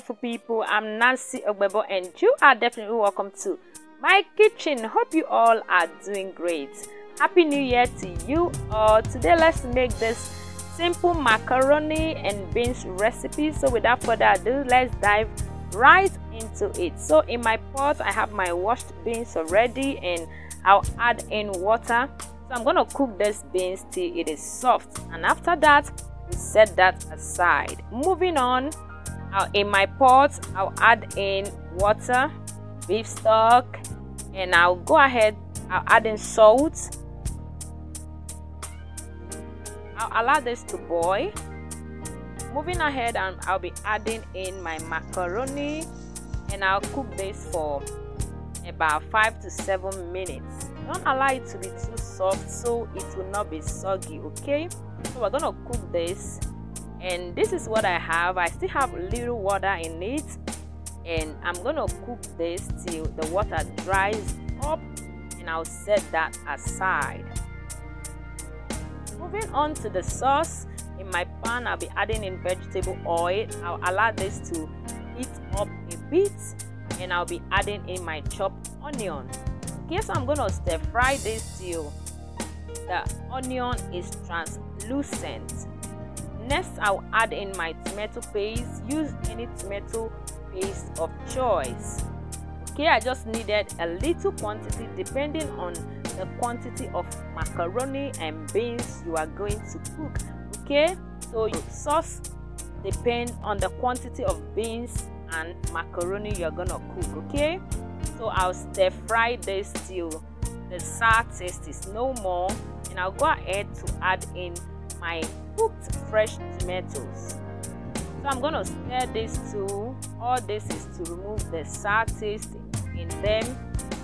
beautiful people. I'm Nancy Ogbebo and you are definitely welcome to my kitchen. Hope you all are doing great. Happy New Year to you all. Today let's make this simple macaroni and beans recipe. So without further ado, let's dive right into it. So in my pot I have my washed beans already and I'll add in water. So I'm gonna cook this beans till it is soft, and after that we set that aside. Moving on, in my pot I'll add in water, beef stock, and I'll add in salt. I'll allow this to boil. Moving ahead, and I'll be adding in my macaroni and I'll cook this for about 5 to 7 minutes. Don't allow it to be too soft so it will not be soggy, okay? So we're gonna cook this, and this is what I have. I still have a little water in it, and I'm gonna cook this till the water dries up, and I'll set that aside. Moving on to the sauce, in my pan I'll be adding in vegetable oil. I'll allow this to heat up a bit, and I'll be adding in my chopped onion. Okay, so I'm gonna stir fry this till the onion is translucent. Next, I'll add in my tomato paste. Use any tomato paste of choice. Okay, I just needed a little quantity depending on the quantity of macaroni and beans you are going to cook. Okay, so your sauce depends on the quantity of beans and macaroni you're gonna cook. Okay, so I'll stir fry this till the sour taste is no more, and I'll go ahead to add in my cooked fresh tomatoes. So I'm gonna stir this too. All this is to remove the sour taste in them.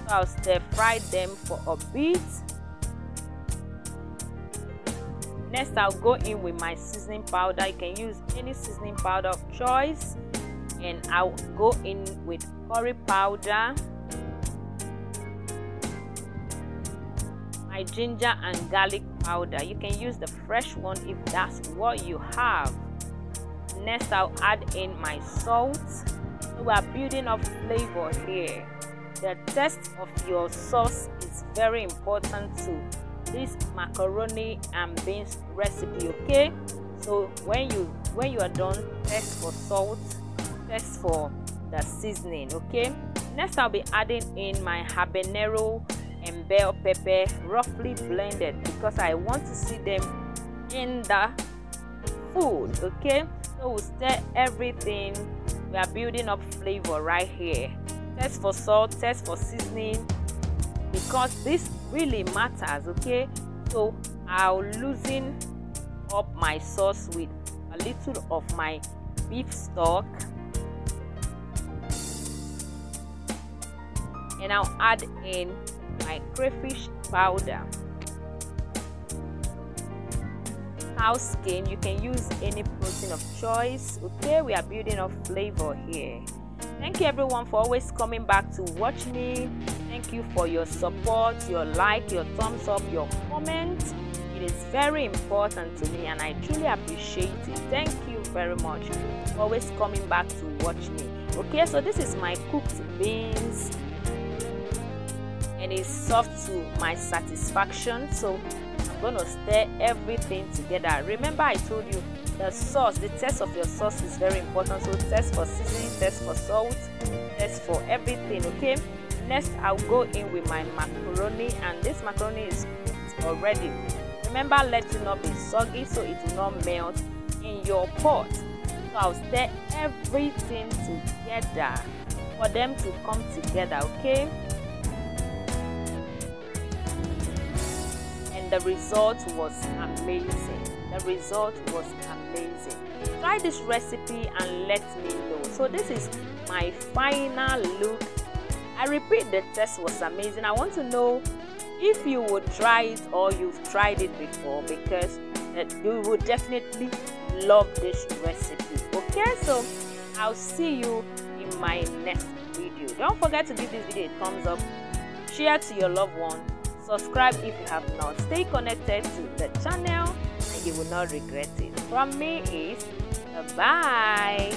So I'll stir fry them for a bit. Next, I'll go in with my seasoning powder. You can use any seasoning powder of choice, and I'll go in with curry powder, my ginger and garlic powder. You can use the fresh one if that's what you have. Next, I'll add in my salt. So we are building up flavor here. The taste of your sauce is very important to this macaroni and beans recipe. Okay, so when you are done, test for salt, test for the seasoning. Okay, next I'll be adding in my habanero and bell pepper, roughly blended, because I want to see them in the food. Okay, so we'll stir everything. We are building up flavor right here. Test for salt, test for seasoning, because this really matters. Okay, so I'll loosen up my sauce with a little of my beef stock, and I'll add in my crayfish powder, cow skin. You can use any protein of choice. Okay, we are building up flavor here. Thank you everyone for always coming back to watch me. Thank you for your support, your like, your thumbs up, your comment. It is very important to me and I truly appreciate it. Thank you very much for always coming back to watch me. Okay, so this is my cooked beans, and it's soft to my satisfaction. So I'm gonna stir everything together. Remember, I told you the sauce, the taste of your sauce is very important. So test for seasoning, test for salt, test for everything. Okay, next I'll go in with my macaroni, and this macaroni is cooked already. Remember, let it not be soggy so it will not melt in your pot. So I'll stir everything together for them to come together. Okay, the result was amazing. The result was amazing. Try this recipe and let me know. So this is my final look. I repeat, the taste was amazing. I want to know if you would try it or you've tried it before, because you would definitely love this recipe. Okay, so I'll see you in my next video. Don't forget to give this video a thumbs up, share to your loved one, subscribe if you have not. Stay connected to the channel and you will not regret it. From me is bye.